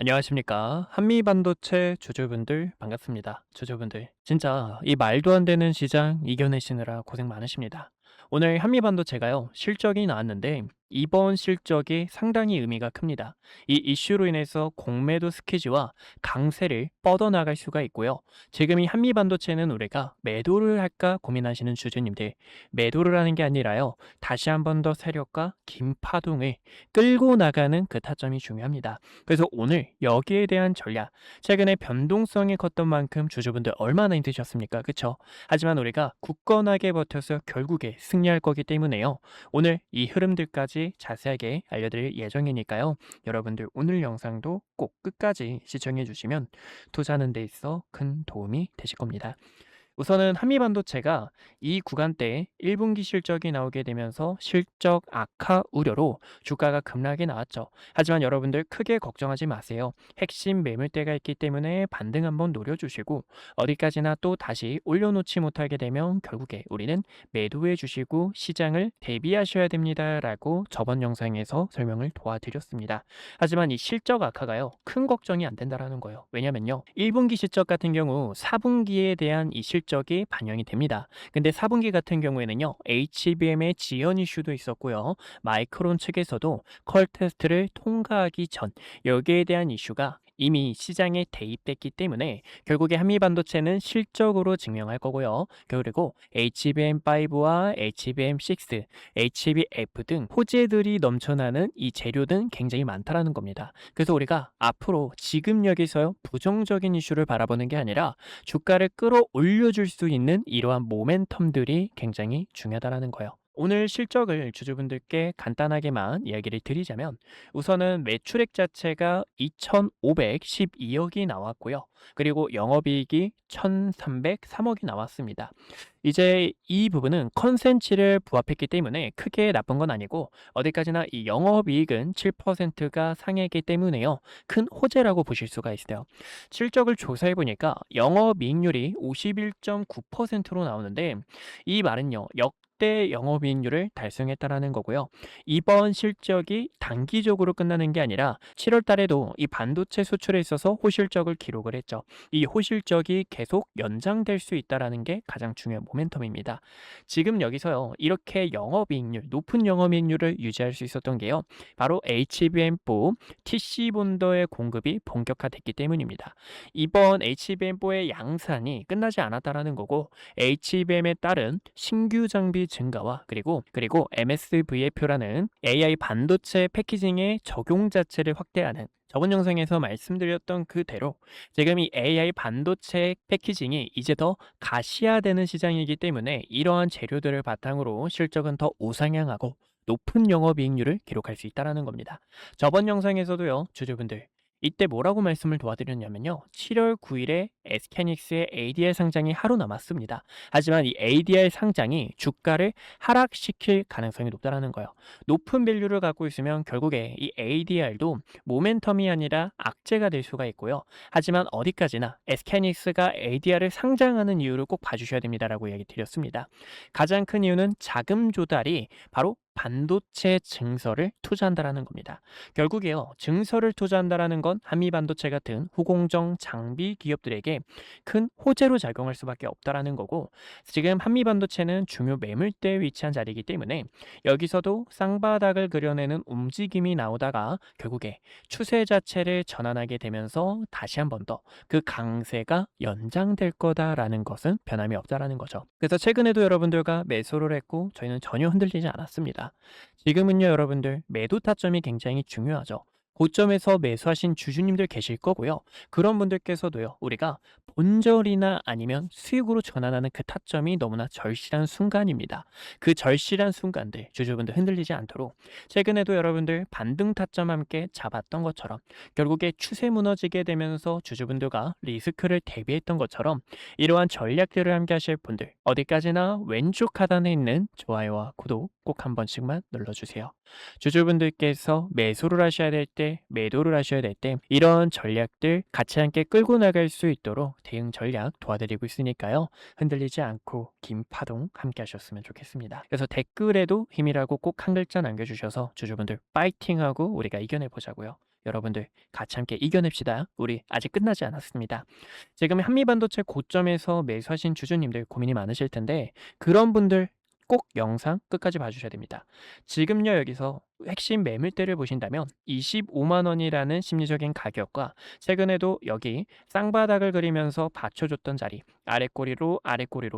안녕하십니까. 한미반도체 주주분들 반갑습니다. 주주분들, 진짜 이 말도 안 되는 시장 이겨내시느라 고생 많으십니다. 오늘 한미반도체가요, 실적이 나왔는데 이번 실적이 상당히 의미가 큽니다. 이 이슈로 인해서 공매도 스퀴즈와 강세를 뻗어나갈 수가 있고요. 지금 이 한미반도체는 우리가 매도를 할까 고민하시는 주주님들, 매도를 하는 게 아니라요, 다시 한 번 더 세력과 긴 파동을 끌고 나가는 그 타점이 중요합니다. 그래서 오늘 여기에 대한 전략, 최근에 변동성이 컸던 만큼 주주분들 얼마나 힘드셨습니까? 그쵸? 하지만 우리가 굳건하게 버텨서 결국에 승리할 거기 때문에요. 오늘 이 흐름들까지 자세하게 알려드릴 예정이니까요. 여러분들 오늘 영상도 꼭 끝까지 시청해 주시면 투자하는 데 있어 큰 도움이 되실 겁니다. 우선은 한미반도체가 이 구간대에 1분기 실적이 나오게 되면서 실적 악화 우려로 주가가 급락이 나왔죠. 하지만 여러분들 크게 걱정하지 마세요. 핵심 매물대가 있기 때문에 반등 한번 노려주시고 어디까지나 또 다시 올려놓지 못하게 되면 결국에 우리는 매도해 주시고 시장을 대비하셔야 됩니다라고 저번 영상에서 설명을 도와드렸습니다. 하지만 이 실적 악화가요, 큰 걱정이 안 된다라는 거예요. 왜냐면요, 1분기 실적 같은 경우 4분기에 대한 이 실적이 반영이 됩니다. 근데 4분기 같은 경우에는요, HBM의 지연 이슈도 있었고요, 마이크론 측에서도 컬 테스트를 통과하기 전 여기에 대한 이슈가 이미 시장에 대입됐기 때문에 결국에 한미반도체는 실적으로 증명할 거고요. 그리고 HBM5와 HBM6, HBF 등 호재들이 넘쳐나는 이 재료등 굉장히 많다라는 겁니다. 그래서 우리가 앞으로 지금 여기서요, 부정적인 이슈를 바라보는 게 아니라 주가를 끌어올려 줄 수 있는 이러한 모멘텀들이 굉장히 중요하다라는 거예요. 오늘 실적을 주주분들께 간단하게만 이야기를 드리자면 우선은 매출액 자체가 2,512억이 나왔고요. 그리고 영업이익이 1,303억이 나왔습니다. 이제 이 부분은 컨센치를 부합했기 때문에 크게 나쁜 건 아니고 어디까지나 이 영업이익은 7%가 상회했기 때문에요, 큰 호재라고 보실 수가 있어요. 실적을 조사해 보니까 영업이익률이 51.9%로 나오는데 이 말은요, 역대 영업이익률을 달성했다라는 거고요. 이번 실적이 단기적으로 끝나는 게 아니라 7월 달에도 이 반도체 수출에 있어서 호실적을 기록을 했죠. 이 호실적이 계속 연장될 수 있다라는 게 가장 중요한 모멘텀입니다. 지금 여기서요, 이렇게 영업이익률, 높은 영업이익률을 유지할 수 있었던 게요, 바로 HBM4 TC 본더의 공급이 본격화됐기 때문입니다. 이번 HBM4의 양산이 끝나지 않았다라는 거고, HBM에 따른 신규 장비 증가와 그리고 MSVF라는 AI 반도체 패키징의 적용 자체를 확대하는, 저번 영상에서 말씀드렸던 그대로 지금 이 AI 반도체 패키징이 이제 더 가시화되는 시장이기 때문에 이러한 재료들을 바탕으로 실적은 더 우상향하고 높은 영업이익률을 기록할 수 있다는 겁니다. 저번 영상에서도요, 주주분들 이때 뭐라고 말씀을 도와드렸냐면요, 7월 9일에 SK하이닉스의 ADR 상장이 하루 남았습니다. 하지만 이 ADR 상장이 주가를 하락시킬 가능성이 높다는 거예요. 높은 밸류를 갖고 있으면 결국에 이 ADR도 모멘텀이 아니라 악재가 될 수가 있고요. 하지만 어디까지나 SK하이닉스가 ADR을 상장하는 이유를 꼭 봐주셔야 됩니다라고 이야기 드렸습니다. 가장 큰 이유는 자금 조달이 바로 반도체 증설을 투자한다라는 겁니다. 결국에요, 증설을 투자한다라는 건 한미반도체 같은 후공정 장비 기업들에게 큰 호재로 작용할 수밖에 없다라는 거고, 지금 한미반도체는 중요 매물대에 위치한 자리이기 때문에 여기서도 쌍바닥을 그려내는 움직임이 나오다가 결국에 추세 자체를 전환하게 되면서 다시 한 번 더 그 강세가 연장될 거다라는 것은 변함이 없다라는 거죠. 그래서 최근에도 여러분들과 매수를 했고 저희는 전혀 흔들리지 않았습니다. 지금은요, 여러분들 매도 타점이 굉장히 중요하죠. 고점에서 매수하신 주주님들 계실 거고요. 그런 분들께서도요, 우리가 본절이나 아니면 수익으로 전환하는 그 타점이 너무나 절실한 순간입니다. 그 절실한 순간들 주주분들 흔들리지 않도록 최근에도 여러분들 반등 타점 함께 잡았던 것처럼 결국에 추세 무너지게 되면서 주주분들과 리스크를 대비했던 것처럼 이러한 전략들을 함께 하실 분들, 어디까지나 왼쪽 하단에 있는 좋아요와 구독 꼭 한 번씩만 눌러주세요. 주주분들께서 매수를 하셔야 될 때, 매도를 하셔야 될 때 이런 전략들 같이 함께 끌고 나갈 수 있도록 대응 전략 도와드리고 있으니까요, 흔들리지 않고 긴 파동 함께 하셨으면 좋겠습니다. 그래서 댓글에도 힘이라고 꼭 한 글자 남겨주셔서 주주분들 파이팅하고 우리가 이겨내 보자고요. 여러분들 같이 함께 이겨냅시다. 우리 아직 끝나지 않았습니다. 지금 한미반도체 고점에서 매수하신 주주님들 고민이 많으실 텐데 그런 분들 꼭 영상 끝까지 봐주셔야 됩니다. 지금요 여기서 핵심 매물대를 보신다면 25만 원이라는 심리적인 가격과 최근에도 여기 쌍바닥을 그리면서 받쳐줬던 자리 아랫꼬리로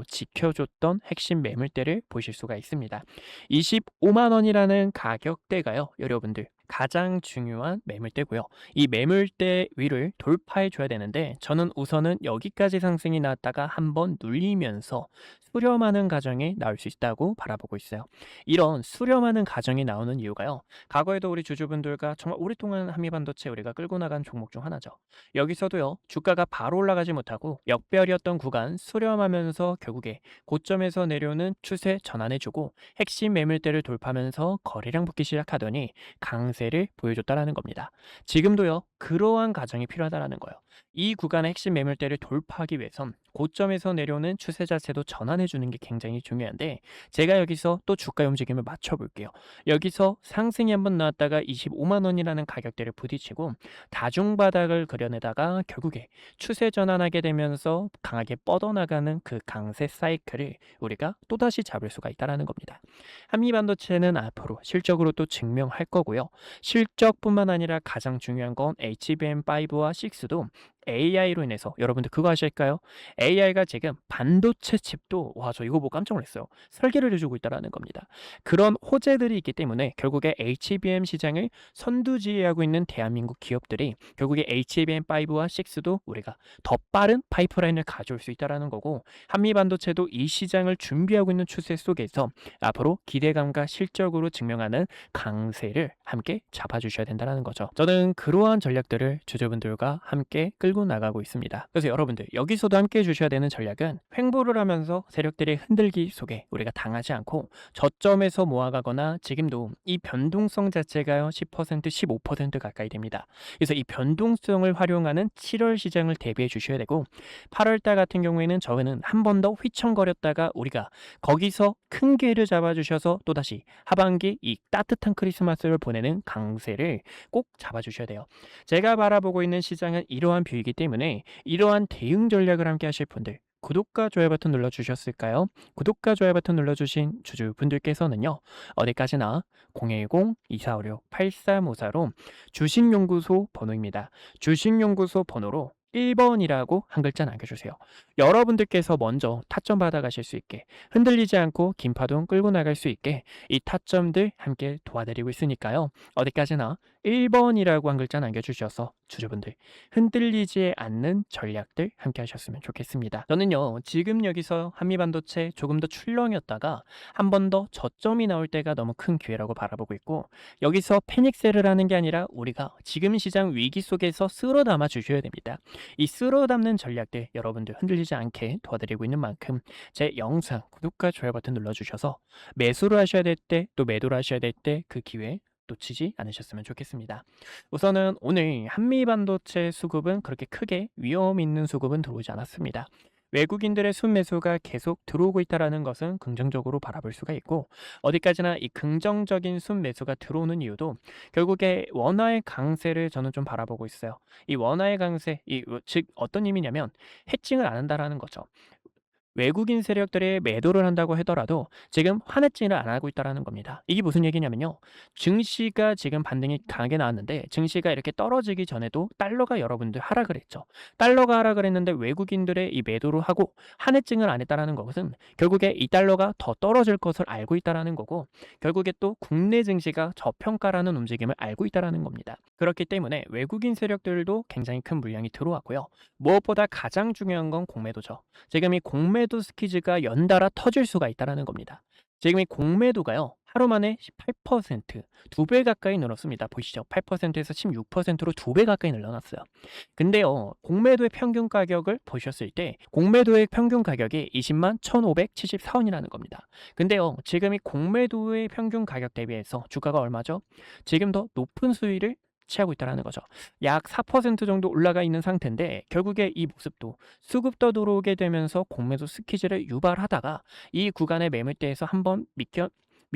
지켜줬던 핵심 매물대를 보실 수가 있습니다. 25만 원이라는 가격대가요 여러분들 가장 중요한 매물대고요. 이 매물대 위를 돌파해 줘야 되는데 저는 우선은 여기까지 상승이 나왔다가 한번 눌리면서 수렴하는 과정이 나올 수 있다고 바라보고 있어요. 이런 수렴하는 과정이 나오는 이유가요. 과거에도 우리 주주분들과 정말 오랫동안 한미반도체 우리가 끌고 나간 종목 중 하나죠. 여기서도요. 주가가 바로 올라가지 못하고 역별이었던 구간 수렴하면서 결국에 고점에서 내려오는 추세 전환해주고 핵심 매물대를 돌파하면서 거래량 붙기 시작하더니 강세를 보여줬다라는 겁니다. 지금도요. 그러한 과정이 필요하다라는 거예요. 이 구간의 핵심 매물대를 돌파하기 위해선 고점에서 내려오는 추세 자체도 전환해주는 게 굉장히 중요한데 제가 여기서 또 주가의 움직임을 맞춰볼게요. 여기서 상승이 한번 나왔다가 25만 원이라는 가격대를 부딪히고 다중바닥을 그려내다가 결국에 추세 전환하게 되면서 강하게 뻗어나가는 그 강세 사이클을 우리가 또다시 잡을 수가 있다는 겁니다. 한미반도체는 앞으로 실적으로 또 증명할 거고요. 실적뿐만 아니라 가장 중요한 건 HBM5와 6도 AI로 인해서 여러분들 그거 아실까요? AI가 지금 반도체 칩도 저 이거 보고 깜짝 놀랐어요. 설계를 해주고 있다는 겁니다. 그런 호재들이 있기 때문에 결국에 HBM 시장을 선두지휘하고 있는 대한민국 기업들이 결국에 HBM5와 6도 우리가 더 빠른 파이프라인을 가져올 수 있다는 거고 한미반도체도 이 시장을 준비하고 있는 추세 속에서 앞으로 기대감과 실적으로 증명하는 강세를 함께 잡아주셔야 된다는 거죠. 저는 그러한 전략들을 주주분들과 함께 끌고 나가고 있습니다. 그래서 여러분들 여기서도 함께 해주셔야 되는 전략은 횡보를 하면서 세력들의 흔들기 속에 우리가 당하지 않고 저점에서 모아가거나 지금도 이 변동성 자체가요 10% 15% 가까이 됩니다. 그래서 이 변동성을 활용하는 7월 시장을 대비해 주셔야 되고 8월달 같은 경우에는 저는 한 번 더 휘청거렸다가 우리가 거기서 큰 기회를 잡아주셔서 또다시 하반기 이 따뜻한 크리스마스를 보내는 강세를 꼭 잡아주셔야 돼요. 제가 바라보고 있는 시장은 이러한 뷰이기 때문에 이러한 대응 전략을 함께 하실 분들 구독과 좋아요 버튼 눌러주셨을까요? 구독과 좋아요 버튼 눌러주신 주주분들께서는요. 어디까지나 010-2456-8354로 주식연구소 번호입니다. 주식연구소 번호로 1번이라고 한 글자 남겨주세요. 여러분들께서 먼저 타점 받아가실 수 있게 흔들리지 않고 긴 파동 끌고 나갈 수 있게 이 타점들 함께 도와드리고 있으니까요. 어디까지나 1번이라고 한 글자 남겨주셔서 주주분들 흔들리지 않는 전략들 함께 하셨으면 좋겠습니다. 저는요 지금 여기서 한미반도체 조금 더 출렁였다가 한 번 더 저점이 나올 때가 너무 큰 기회라고 바라보고 있고 여기서 패닉셀을 하는 게 아니라 우리가 지금 시장 위기 속에서 쓸어 담아 주셔야 됩니다. 이 쓸어 담는 전략들 여러분들 흔들리지 않게 도와드리고 있는 만큼 제 영상 구독과 좋아요 버튼 눌러주셔서 매수를 하셔야 될 때 또 매도를 하셔야 될 때 그 기회 놓치지 않으셨으면 좋겠습니다. 우선은 오늘 한미반도체 수급은 그렇게 크게 위험 있는 수급은 들어오지 않았습니다. 외국인들의 순매수가 계속 들어오고 있다는 것은 긍정적으로 바라볼 수가 있고 어디까지나 이 긍정적인 순매수가 들어오는 이유도 결국에 원화의 강세를 저는 좀 바라보고 있어요. 이 원화의 강세, 즉 어떤 의미냐면 해칭을 안 한다라는 거죠. 외국인 세력들이 매도를 한다고 하더라도 지금 환해증을 안 하고 있다는 겁니다. 이게 무슨 얘기냐면요. 증시가 지금 반등이 강하게 나왔는데 증시가 이렇게 떨어지기 전에도 달러가 여러분들 하락을 했죠. 달러가 하락을 했는데 외국인들의 이 매도를 하고 환해증을 안 했다는 것은 결국에 이 달러가 더 떨어질 것을 알고 있다는 거고 결국에 또 국내 증시가 저평가라는 움직임을 알고 있다는 겁니다. 그렇기 때문에 외국인 세력들도 굉장히 큰 물량이 들어왔고요. 무엇보다 가장 중요한 건 공매도죠. 지금 이 공매도 스퀴즈가 연달아 터질 수가 있다는 겁니다. 지금 이 공매도가요. 하루 만에 18%, 2배 가까이 늘었습니다. 보시죠. 8%에서 16%로 2배 가까이 늘어났어요. 근데요. 공매도의 평균 가격을 보셨을 때 공매도의 평균 가격이 20만 1,574원이라는 겁니다. 근데요. 지금 이 공매도의 평균 가격 대비해서 주가가 얼마죠? 지금 더 높은 수위를 취하고 있다는 거죠. 약 4% 정도 올라가 있는 상태인데 결국에 이 모습도 수급도 들어오게 되면서 공매도 스퀴즈를 유발하다가 이 구간의 매물대에서 한번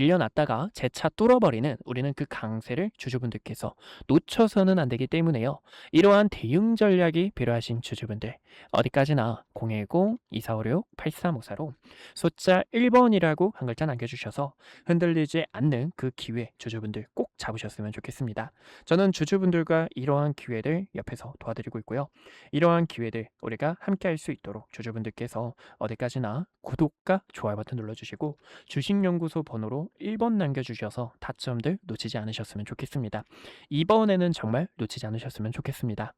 밀려났다가 재차 뚫어버리는 우리는 그 강세를 주주분들께서 놓쳐서는 안 되기 때문에요. 이러한 대응 전략이 필요하신 주주분들 어디까지나 010-2456-8354로 숫자 1번이라고 한 글자 남겨주셔서 흔들리지 않는 그 기회 주주분들 꼭 잡으셨으면 좋겠습니다. 저는 주주분들과 이러한 기회를 옆에서 도와드리고 있고요. 이러한 기회들 우리가 함께 할 수 있도록 주주분들께서 어디까지나 구독과 좋아요 버튼 눌러주시고 주식연구소 번호로 1번 남겨주셔서 타점들 놓치지 않으셨으면 좋겠습니다. 이번에는 정말 놓치지 않으셨으면 좋겠습니다.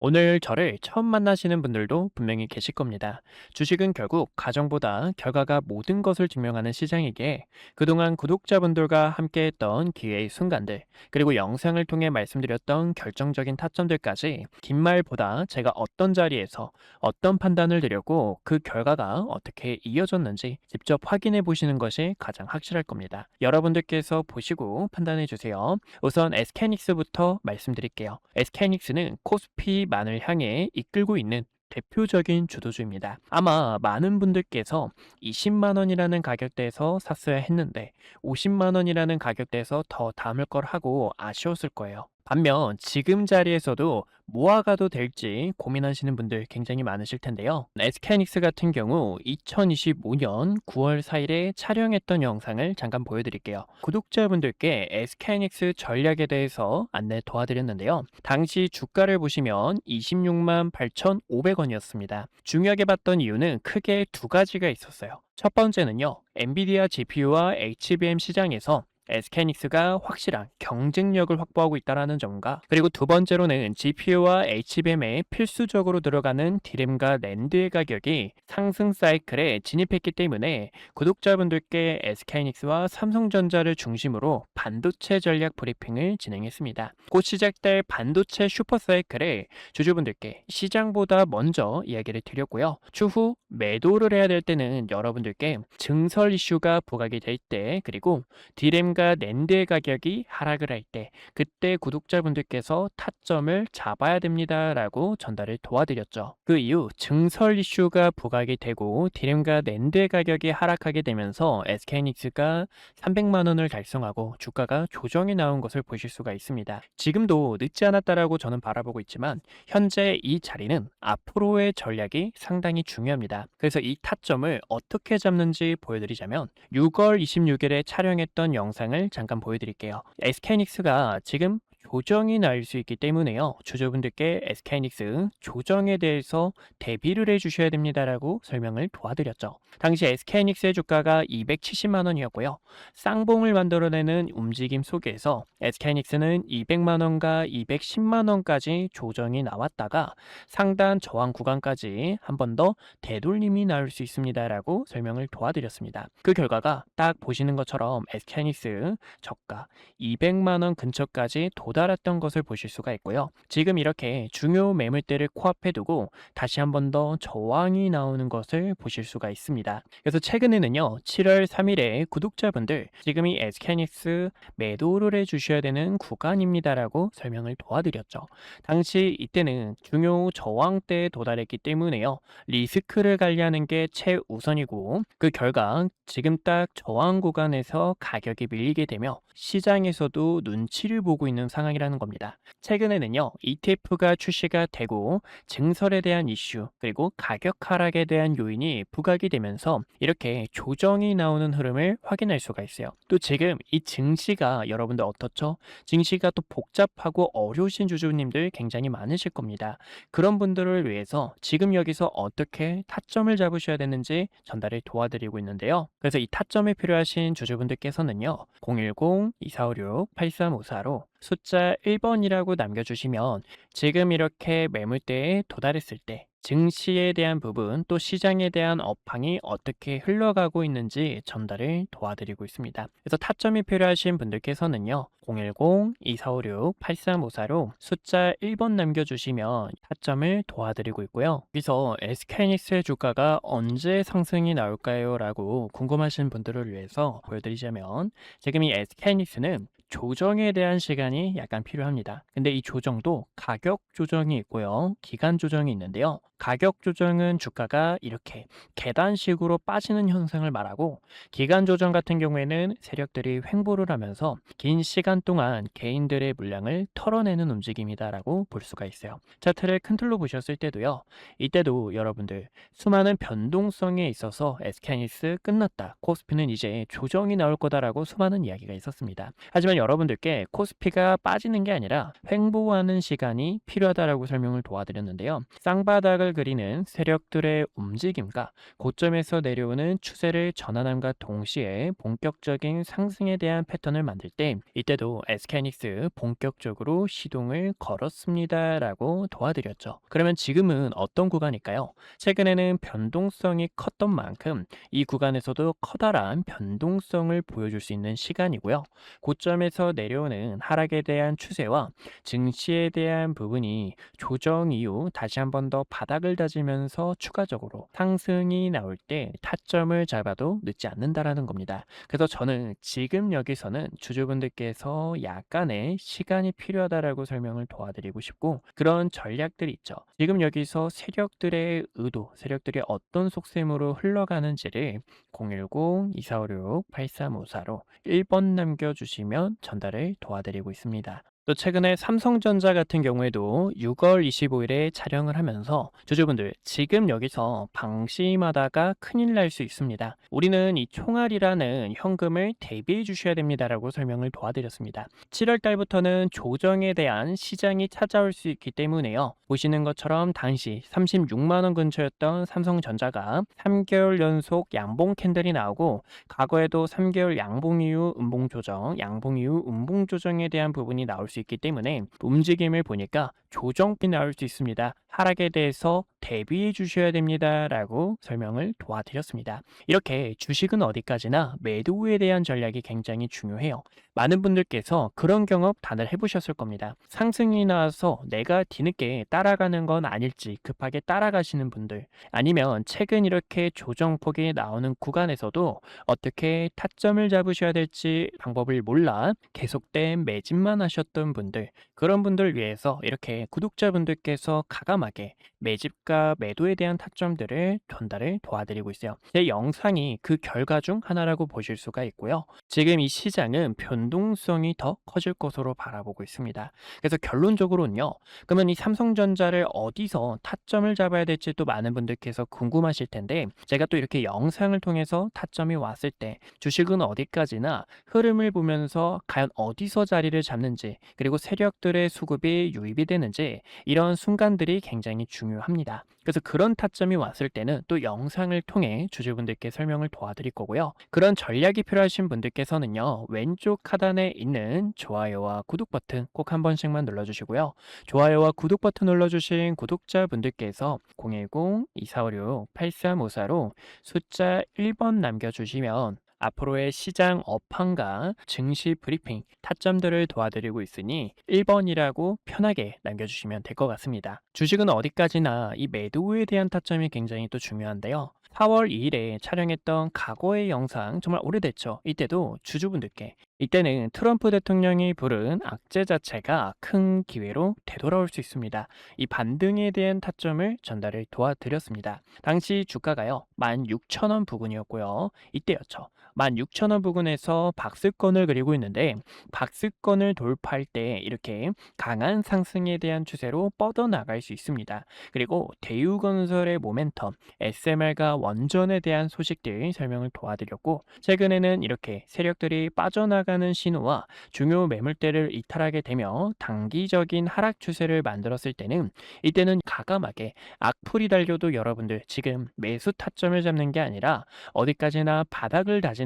오늘 저를 처음 만나시는 분들도 분명히 계실 겁니다. 주식은 결국 가정보다 결과가 모든 것을 증명하는 시장이기에 그동안 구독자분들과 함께했던 기회의 순간들, 그리고 영상을 통해 말씀드렸던 결정적인 타점들까지 긴 말보다 제가 어떤 자리에서 어떤 판단을 드렸고 그 결과가 어떻게 이어졌는지 직접 확인해 보시는 것이 가장 확실할 겁니다. 여러분들께서 보시고 판단해 주세요. 우선 SK하이닉스부터 말씀드릴게요. SK하이닉스는 코스피 만을 향해 이끌고 있는 대표적인 주도주입니다. 아마 많은 분들께서 20만 원이라는 가격대에서 샀어야 했는데 50만 원이라는 가격대에서 더 담을 걸 하고 아쉬웠을 거예요. 반면 지금 자리에서도 모아가도 될지 고민하시는 분들 굉장히 많으실 텐데요. SK하이닉스 같은 경우 2025년 9월 4일에 촬영했던 영상을 잠깐 보여드릴게요. 구독자분들께 SK하이닉스 전략에 대해서 안내 도와드렸는데요. 당시 주가를 보시면 26만 8,500원이었습니다. 중요하게 봤던 이유는 크게 두 가지가 있었어요. 첫 번째는요, 엔비디아 GPU와 HBM 시장에서 SK하이닉스가 확실한 경쟁력을 확보하고 있다는 점과, 그리고 두 번째로는 GPU와 HBM에 필수적으로 들어가는 디램과 낸드의 가격이 상승 사이클에 진입했기 때문에 구독자분들께 SK하이닉스와 삼성전자를 중심으로 반도체 전략 브리핑을 진행했습니다. 곧 시작될 반도체 슈퍼 사이클에 주주분들께 시장보다 먼저 이야기를 드렸고요. 추후 매도를 해야 될 때는 여러분들께 증설 이슈가 부각이 될 때, 그리고 디램 낸드의 가격이 하락을 할 때 그때 구독자분들께서 타점을 잡아야 됩니다라고 전달을 도와드렸죠. 그 이후 증설 이슈가 부각이 되고 디램과 낸드의 가격이 하락하게 되면서 SK하이닉스가 300만 원을 달성하고 주가가 조정이 나온 것을 보실 수가 있습니다. 지금도 늦지 않았다라고 저는 바라보고 있지만 현재 이 자리는 앞으로의 전략이 상당히 중요합니다. 그래서 이 타점을 어떻게 잡는지 보여드리자면 6월 26일에 촬영했던 영상을 잠깐 보여드릴게요. SK하이닉스가 지금 조정이 날 수 있기 때문에요. 주주분들께 SK하이닉스 조정에 대해서 대비를 해주셔야 됩니다라고 설명을 도와드렸죠. 당시 SK하이닉스의 주가가 270만 원이었고요. 쌍봉을 만들어내는 움직임 속에서 SK하이닉스는 200만 원과 210만 원까지 조정이 나왔다가 상단 저항 구간까지 한 번 더 되돌림이 나올 수 있습니다라고 설명을 도와드렸습니다. 그 결과가 딱 보시는 것처럼 SK하이닉스 저가 200만 원 근처까지 도달했던 것을 보실 수가 있고요. 지금 이렇게 중요 매물대를 코앞에 두고 다시 한 번 더 저항이 나오는 것을 보실 수가 있습니다. 그래서 최근에는요, 7월 3일에 구독자분들 지금이 SK하이닉스 매도를 해주셔야 되는 구간입니다라고 설명을 도와드렸죠. 당시 이때는 중요 저항대에 도달했기 때문에요, 리스크를 관리하는 게 최우선이고, 그 결과 지금 딱 저항 구간에서 가격이 밀리게 되며 시장에서도 눈치를 보고 있는 상황이라는 겁니다. 최근에는요, ETF가 출시가 되고 증설에 대한 이슈, 그리고 가격 하락에 대한 요인이 부각이 되면서 이렇게 조정이 나오는 흐름을 확인할 수가 있어요. 또 지금 이 증시가 여러분들 어떻죠? 증시가 또 복잡하고 어려우신 주주님들 굉장히 많으실 겁니다. 그런 분들을 위해서 지금 여기서 어떻게 타점을 잡으셔야 되는지 전달을 도와드리고 있는데요. 그래서 이 타점이 필요하신 주주분들께서는요, 010-2456-8354로 숫자 1번이라고 남겨주시면 지금 이렇게 매물대에 도달했을 때 증시에 대한 부분, 또 시장에 대한 업황이 어떻게 흘러가고 있는지 전달을 도와드리고 있습니다. 그래서 타점이 필요하신 분들께서는요, 010-2456-8354로 숫자 1번 남겨주시면 타점을 도와드리고 있고요. 여기서 SK하이닉스의 주가가 언제 상승이 나올까요? 라고 궁금하신 분들을 위해서 보여드리자면 지금 이 SK하이닉스는 조정에 대한 시간이 약간 필요합니다. 근데 이 조정도 가격 조정이 있고요, 기간 조정이 있는데요. 가격 조정은 주가가 이렇게 계단식으로 빠지는 현상을 말하고, 기간 조정 같은 경우에는 세력들이 횡보를 하면서 긴 시간 동안 개인들의 물량을 털어내는 움직임이다라고 볼 수가 있어요. 차트를 큰 틀로 보셨을 때도요. 이때도 여러분들 수많은 변동성에 있어서 SK하이닉스 끝났다, 코스피는 이제 조정이 나올 거다라고 수많은 이야기가 있었습니다. 하지만 여러분들께 코스피가 빠지는 게 아니라 횡보하는 시간이 필요하다라고 설명을 도와드렸는데요. 쌍바닥을 그리는 세력들의 움직임과 고점에서 내려오는 추세를 전환함과 동시에 본격적인 상승에 대한 패턴을 만들 때, 이때도 SK하이닉스 본격적으로 시동을 걸었습니다라고 도와드렸죠. 그러면 지금은 어떤 구간일까요? 최근에는 변동성이 컸던 만큼 이 구간에서도 커다란 변동성을 보여줄 수 있는 시간이고요. 고점에서 내려오는 하락에 대한 추세와 증시에 대한 부분이 조정 이후 다시 한 번 더 바닥을 다지면서 추가적으로 상승이 나올 때 타점을 잡아도 늦지 않는다라는 겁니다. 그래서 저는 지금 여기서는 주주분들께서 약간의 시간이 필요하다라고 설명을 도와드리고 싶고, 그런 전략들이 있죠. 지금 여기서 세력들의 의도, 세력들이 어떤 속셈으로 흘러가는지를 010-2456-8354로 1번 남겨주시면 전달을 도와드리고 있습니다. 또 최근에 삼성전자 같은 경우에도 6월 25일에 촬영을 하면서 주주분들 지금 여기서 방심하다가 큰일 날 수 있습니다. 우리는 이 총알이라는 현금을 대비해 주셔야 됩니다라고 설명을 도와드렸습니다. 7월 달부터는 조정에 대한 시장이 찾아올 수 있기 때문에요. 보시는 것처럼 당시 36만 원 근처였던 삼성전자가 3개월 연속 양봉 캔들이 나오고, 과거에도 3개월 양봉 이후 음봉 조정, 양봉 이후 음봉 조정에 대한 부분이 나올 수 있기 때문에 움직임을 보니까 조정이 나올 수 있습니다. 하락에 대해서 대비해 주셔야 됩니다라고 설명을 도와드렸습니다. 이렇게 주식은 어디까지나 매도에 대한 전략이 굉장히 중요해요. 많은 분들께서 그런 경험 다들 해보셨을 겁니다. 상승이 나와서 내가 뒤늦게 따라가는 건 아닐지 급하게 따라가시는 분들, 아니면 최근 이렇게 조정폭이 나오는 구간에서도 어떻게 타점을 잡으셔야 될지 방법을 몰라 계속된 매집만 하셨던 분들, 그런 분들 위해서 이렇게 구독자분들께서 가감하게 매집과 매도에 대한 타점들을 전달을 도와드리고 있어요. 제 영상이 그 결과 중 하나라고 보실 수가 있고요. 지금 이 시장은 변동성이 더 커질 것으로 바라보고 있습니다. 그래서 결론적으로는요. 그러면 이 삼성전자를 어디서 타점을 잡아야 될지 또 많은 분들께서 궁금하실 텐데, 제가 또 이렇게 영상을 통해서 타점이 왔을 때 주식은 어디까지나 흐름을 보면서 과연 어디서 자리를 잡는지, 그리고 세력들의 수급이 유입이 되는지, 이런 순간들이 굉장히 중요합니다. 그래서 그런 타점이 왔을 때는 또 영상을 통해 주주분들께 설명을 도와드릴 거고요. 그런 전략이 필요하신 분들께서는요, 왼쪽 하단에 있는 좋아요와 구독 버튼 꼭 한 번씩만 눌러주시고요. 좋아요와 구독 버튼 눌러주신 구독자분들께서 010-2456-8354로 숫자 1번 남겨주시면 앞으로의 시장 업황과 증시 브리핑, 타점들을 도와드리고 있으니 1번이라고 편하게 남겨주시면 될 것 같습니다. 주식은 어디까지나 이 매도에 대한 타점이 굉장히 또 중요한데요. 4월 2일에 촬영했던 과거의 영상, 정말 오래됐죠. 이때도 주주분들께, 이때는 트럼프 대통령이 부른 악재 자체가 큰 기회로 되돌아올 수 있습니다. 이 반등에 대한 타점을 전달을 도와드렸습니다. 당시 주가가요 16,000원 부근이었고요. 이때였죠. 16,000원 부근에서 박스권을 그리고 있는데, 박스권을 돌파할 때 이렇게 강한 상승에 대한 추세로 뻗어나갈 수 있습니다. 그리고 대우건설의 모멘텀, SMR과 원전에 대한 소식들 설명을 도와드렸고, 최근에는 이렇게 세력들이 빠져나가는 신호와 중요 매물대를 이탈하게 되며 단기적인 하락 추세를 만들었을 때는, 이때는 가감하게 악플이 달려도 여러분들 지금 매수 타점을 잡는 게 아니라 어디까지나 바닥을 다지는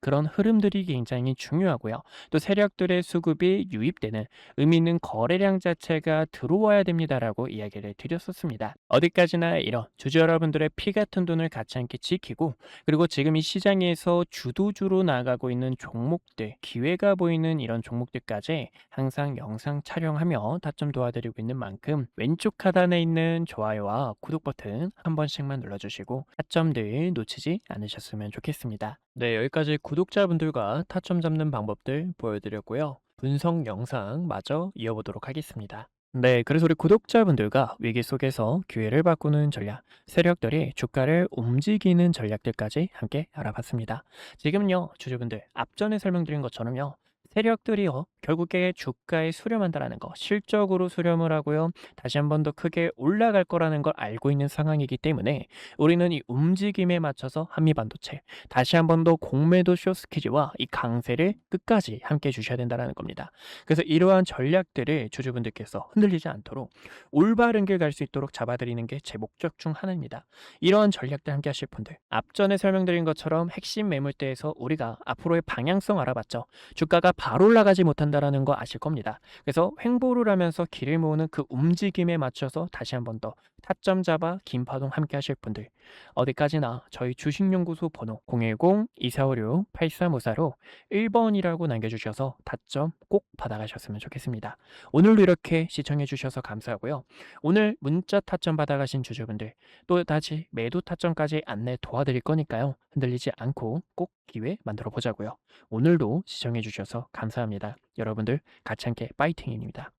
그런 흐름들이 굉장히 중요하고요. 또 세력들의 수급이 유입되는 의미 있는 거래량 자체가 들어와야 됩니다라고 이야기를 드렸었습니다. 어디까지나 이런 주주 여러분들의 피 같은 돈을 같이 함께 지키고, 그리고 지금 이 시장에서 주도주로 나가고 있는 종목들, 기회가 보이는 이런 종목들까지 항상 영상 촬영하며 타점 도와드리고 있는 만큼 왼쪽 하단에 있는 좋아요와 구독 버튼 한 번씩만 눌러주시고 타점들 놓치지 않으셨으면 좋겠습니다. 네, 여기까지 구독자분들과 타점 잡는 방법들 보여드렸고요. 분석 영상 마저 이어보도록 하겠습니다. 네, 그래서 우리 구독자분들과 위기 속에서 기회를 바꾸는 전략, 세력들이 주가를 움직이는 전략들까지 함께 알아봤습니다. 지금요, 주주분들, 앞전에 설명드린 것처럼요, 세력들이요, 결국에 주가에 수렴한다라는 거, 실적으로 수렴을 하고요, 다시 한 번 더 크게 올라갈 거라는 걸 알고 있는 상황이기 때문에 우리는 이 움직임에 맞춰서 한미반도체, 다시 한 번 더 공매도 쇼스퀴즈와 이 강세를 끝까지 함께 해주셔야 된다는 겁니다. 그래서 이러한 전략들을 주주분들께서 흔들리지 않도록 올바른 길 갈 수 있도록 잡아드리는 게 제 목적 중 하나입니다. 이러한 전략들 함께 하실 분들, 앞전에 설명드린 것처럼 핵심 매물대에서 우리가 앞으로의 방향성 알아봤죠. 주가가 바로 올라가지 못한다라는 거 아실 겁니다. 그래서 횡보를 하면서 길을 모으는 그 움직임에 맞춰서 다시 한 번 더 타점 잡아 긴 파동 함께 하실 분들, 어디까지나 저희 주식연구소 번호 010-2456-8354로 1번이라고 남겨주셔서 타점 꼭 받아가셨으면 좋겠습니다. 오늘도 이렇게 시청해주셔서 감사하고요. 오늘 문자 타점 받아가신 주주분들, 또 다시 매도 타점까지 안내 도와드릴 거니까요. 흔들리지 않고 꼭 기회 만들어 보자고요. 오늘도 시청해주셔서 감사합니다. 여러분들 같이 함께 파이팅입니다.